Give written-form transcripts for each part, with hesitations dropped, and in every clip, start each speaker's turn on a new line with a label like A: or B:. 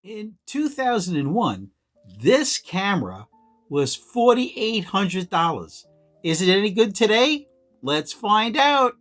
A: In 2001, this camera was $4,800. Is it any good today? Let's find out.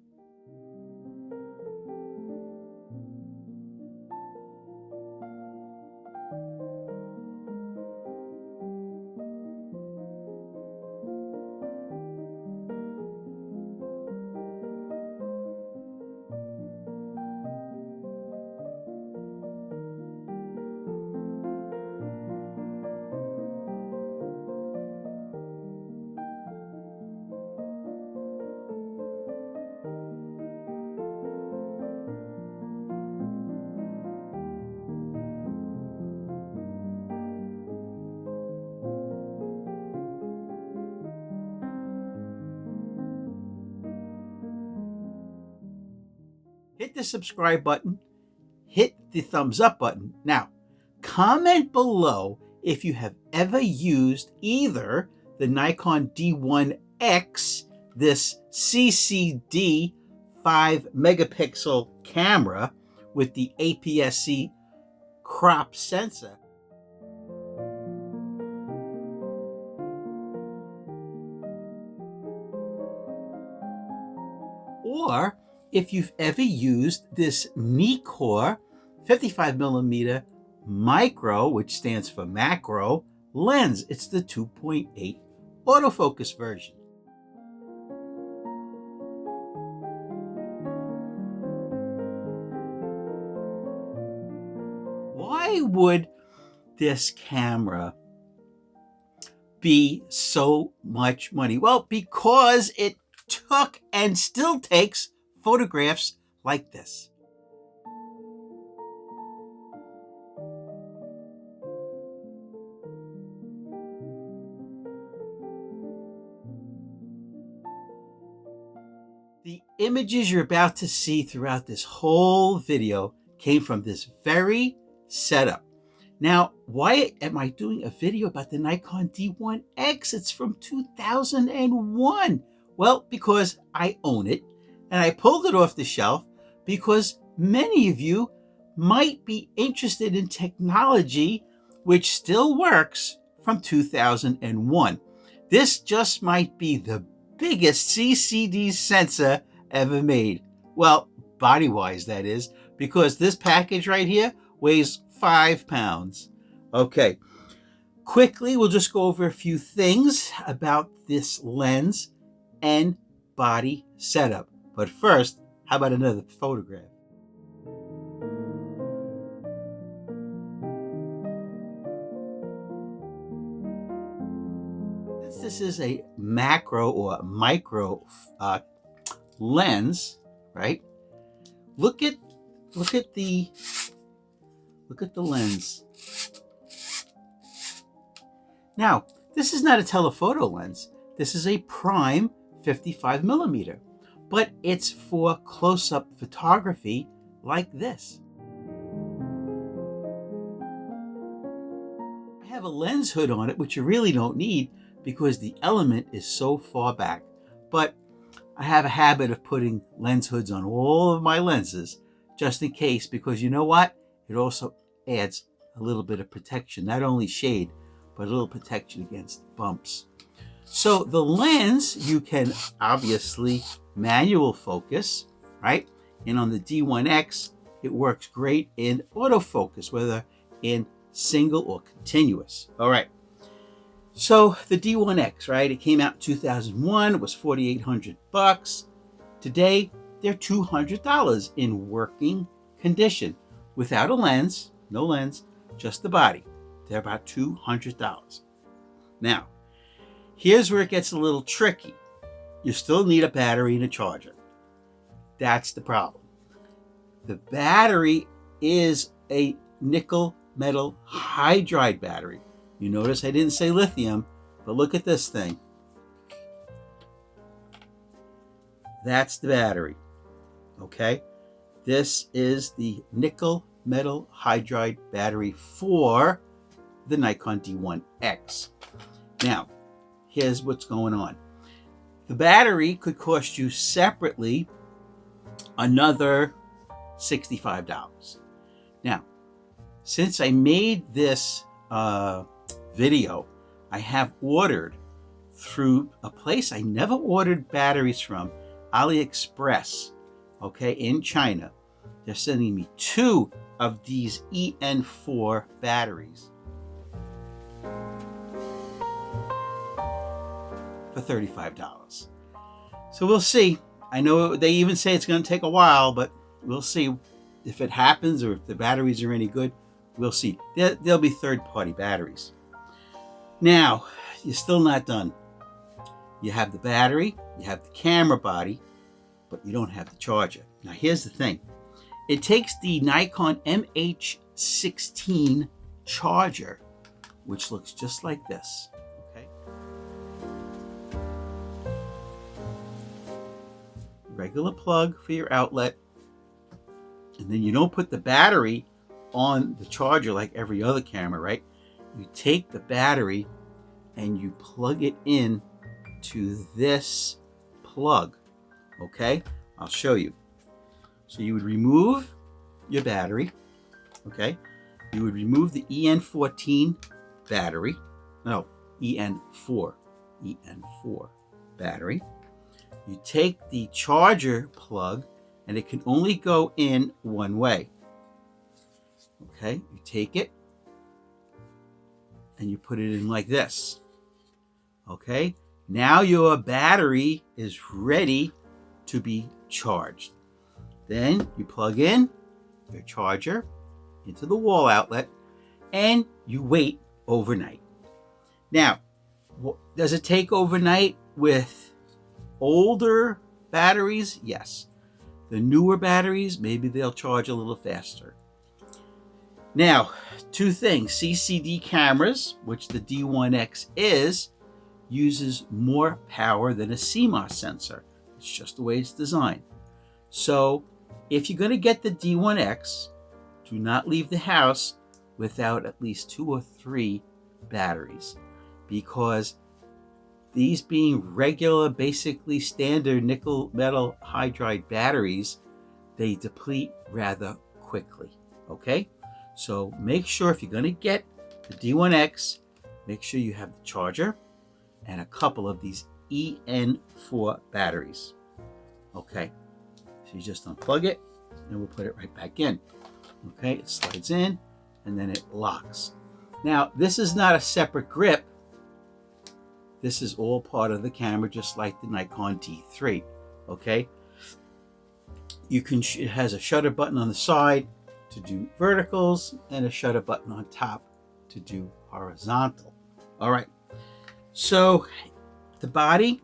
A: Hit the subscribe button, hit the thumbs up button. Now, comment below if you have ever used either the Nikon D1X, this CCD 5 megapixel camera with the aps-c crop sensor, or if you've ever used this Nikkor 55mm micro, which stands for macro, lens. It's the 2.8 autofocus version. Why would this camera be so much money? Well, because it took and still takes photographs like this. The images you're about to see throughout this whole video came from this very setup. Now, why am I doing a video about the Nikon D1X? It's from 2001. Well, because I own it, and I pulled it off the shelf because many of you might be interested in technology which still works from 2001. This just might be the biggest CCD sensor ever made. Well, body-wise, that is, because this package right here weighs 5 pounds. Okay, quickly, we'll just go over a few things about this lens and body setup. But first, how about another photograph? Since this is a macro or micro lens, right? Look at the lens. Now, this is not a telephoto lens. This is a prime 55mm. But it's for close-up photography like this. I have a lens hood on it, which you really don't need because the element is so far back. But I have a habit of putting lens hoods on all of my lenses just in case, because you know what? It also adds a little bit of protection, not only shade, but a little protection against bumps. So the lens, you can obviously manual focus, right? And on the D1X, it works great in autofocus, whether in single or continuous. All right. So the D1X, right? It came out in 2001. It was $4,800. Today, they're $200 in working condition. Without a lens, no lens, just the body. They're about $200. Now, here's where it gets a little tricky. You still need a battery and a charger. That's the problem. The battery is a nickel metal hydride battery. You notice I didn't say lithium, but look at this thing. That's the battery. Okay? This is the nickel metal hydride battery for the Nikon D1X. Now, here's what's going on. The battery could cost you separately another $65. Now, Since I made this video, I have ordered through a place I never ordered batteries from, AliExpress, okay, in China. They're sending me 2 of these EN4 batteries for $35. So we'll see. I know they even say it's going to take a while, but we'll see if it happens or if the batteries are any good. We'll see. They'll be third-party batteries. Now, you're still not done. You have the battery, you have the camera body, but you don't have the charger. Now, here's the thing. It takes the Nikon MH16 charger, which looks just like this. Okay. Regular plug for your outlet. And then you don't put the battery on the charger like every other camera, right? You take the battery and you plug it in to this plug. Okay, I'll show you. So you would remove your battery. Okay, you would remove the EN14 battery. No, EN4 battery. You take the charger plug, and it can only go in one way. Okay, you take it and you put it in like this. Okay, now your battery is ready to be charged. Then you plug in your charger into the wall outlet and you wait overnight. Now, does it take overnight with older batteries? Yes. The newer batteries, maybe they'll charge a little faster. Now, 2 things. CCD cameras, which the D1X is, uses more power than a CMOS sensor. It's just the way it's designed. So, if you're going to get the D1X, do not leave the house without at least 2 or 3 batteries, because these being regular, basically standard nickel metal hydride batteries, they deplete rather quickly. Okay? So make sure if you're going to get the D1X, make sure you have the charger and a couple of these EN4 batteries. Okay, so you just unplug it and we'll put it right back in. Okay, it slides in and then it locks. Now, this is not a separate grip. This is all part of the camera, just like the Nikon D3. Okay, it has a shutter button on the side to do verticals and a shutter button on top to do horizontal. All right, so the body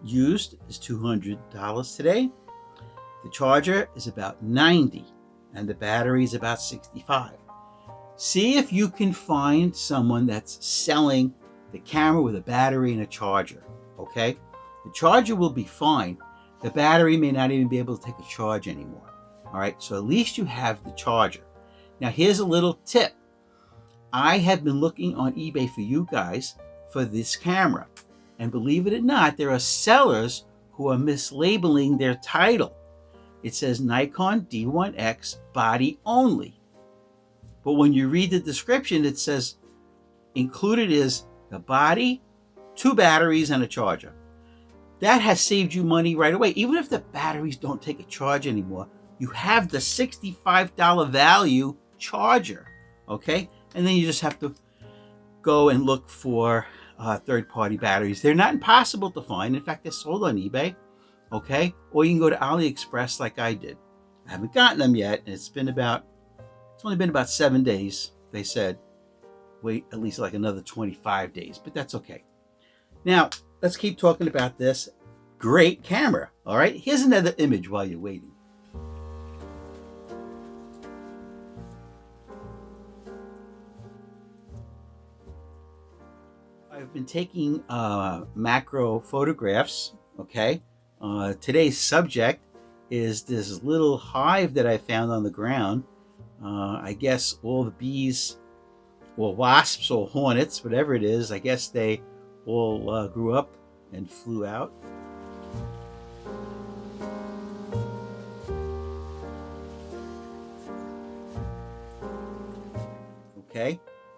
A: used is $200 today. The charger is about $90 and the battery is about $65. See if you can find someone that's selling the camera with a battery and a charger. Okay, the charger will be fine. The battery may not even be able to take a charge anymore. All right, so at least you have the charger. Now here's a little tip. I have been looking on eBay for you guys for this camera. And believe it or not, there are sellers who are mislabeling their title. It says Nikon D1X body only. But when you read the description, it says included is the body, 2 batteries, and a charger. That has saved you money right away. Even if the batteries don't take a charge anymore, you have the $65 value charger, okay? And then you just have to go and look for third-party batteries. They're not impossible to find. In fact, they're sold on eBay, okay? Or you can go to AliExpress like I did. I haven't gotten them yet, and it's only been about 7 days. They said wait at least like another 25 days, but that's okay. Now, let's keep talking about this great camera, all right? Here's another image while you're waiting. I've been taking macro photographs, okay? Today's subject is this little hive that I found on the ground. I guess all the bees or wasps or hornets, whatever it is, I guess they all grew up and flew out.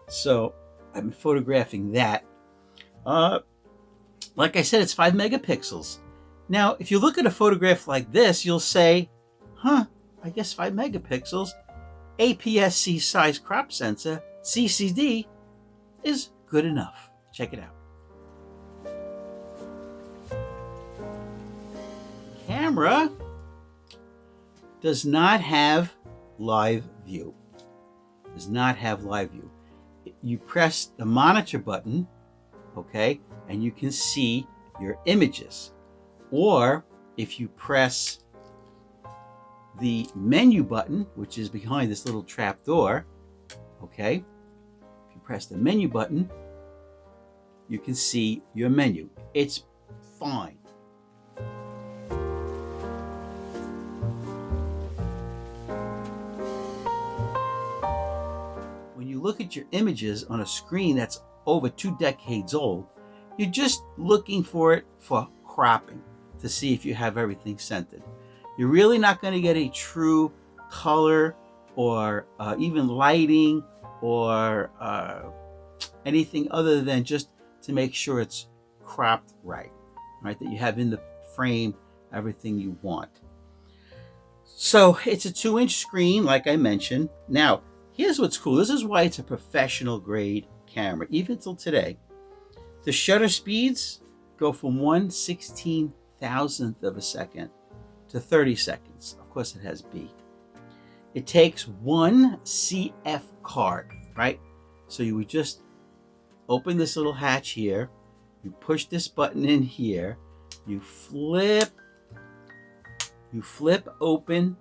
A: So I've been photographing that. Like I said, it's 5 megapixels. Now, if you look at a photograph like this, you'll say, huh, I guess 5 megapixels, aps-c size crop sensor, CCD, is good enough. Check it out. Camera does not have live view. Does not have live view. You press the monitor button, okay, and you can see your images. Or if you press the menu button, which is behind this little trap door, okay, if you press the menu button, you can see your menu. It's fine. When you look at your images on a screen that's over 2 decades old, you're just looking for it for cropping to see if you have everything centered. You're really not going to get a true color or even lighting or anything other than just to make sure it's cropped right, that you have in the frame everything you want. So it's a 2-inch screen, like I mentioned. Now, here's what's cool. This is why it's a professional grade camera, even till today. The shutter speeds go from 1/16,000th of a second to 30 seconds. Of course, it has B. It takes 1 CF card, right? So you would just open this little hatch here. You push this button in here. You flip open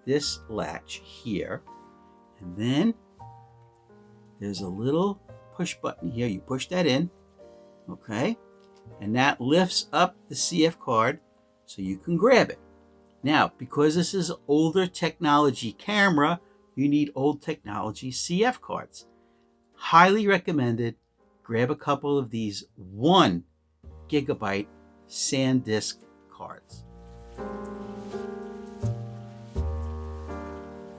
A: this latch here. And then there's a little push button here. You push that in, okay? And that lifts up the CF card so you can grab it. Now, because this is an older technology camera, you need old technology CF cards. Highly recommended. Grab a couple of these 1 gigabyte SanDisk cards.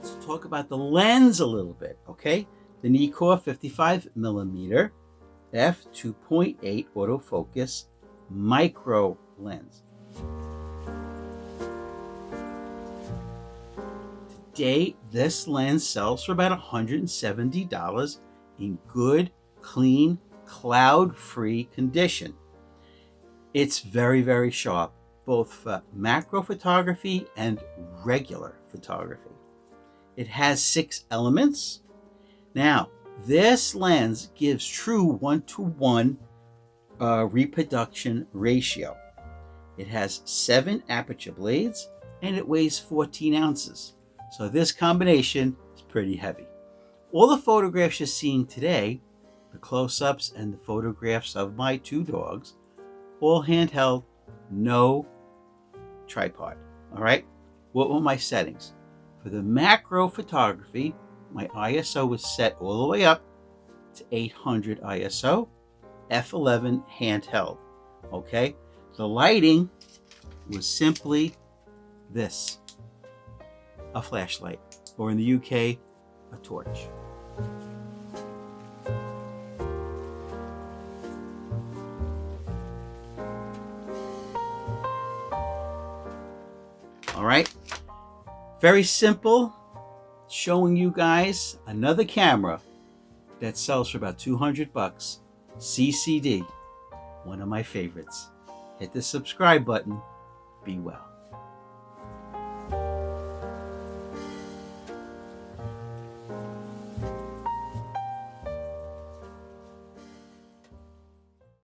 A: Let's talk about the lens a little bit, okay? The Nikkor 55mm f2.8 autofocus micro lens. Today, this lens sells for about $170 in good, clean, cloud-free condition. It's very, very sharp, both for macro photography and regular photography. It has 6 elements. Now, this lens gives true 1:1 reproduction ratio. It has 7 aperture blades and it weighs 14 ounces. So this combination is pretty heavy. All the photographs you're seeing today, the close-ups and the photographs of my 2 dogs, all handheld, no tripod. All right. What were my settings? For the macro photography, my ISO was set all the way up to 800 ISO, f11 handheld. Okay. The lighting was simply this, a flashlight, or in the UK, a torch. All right, very simple, showing you guys another camera that sells for about $200, CCD, one of my favorites. Hit the subscribe button. Be well.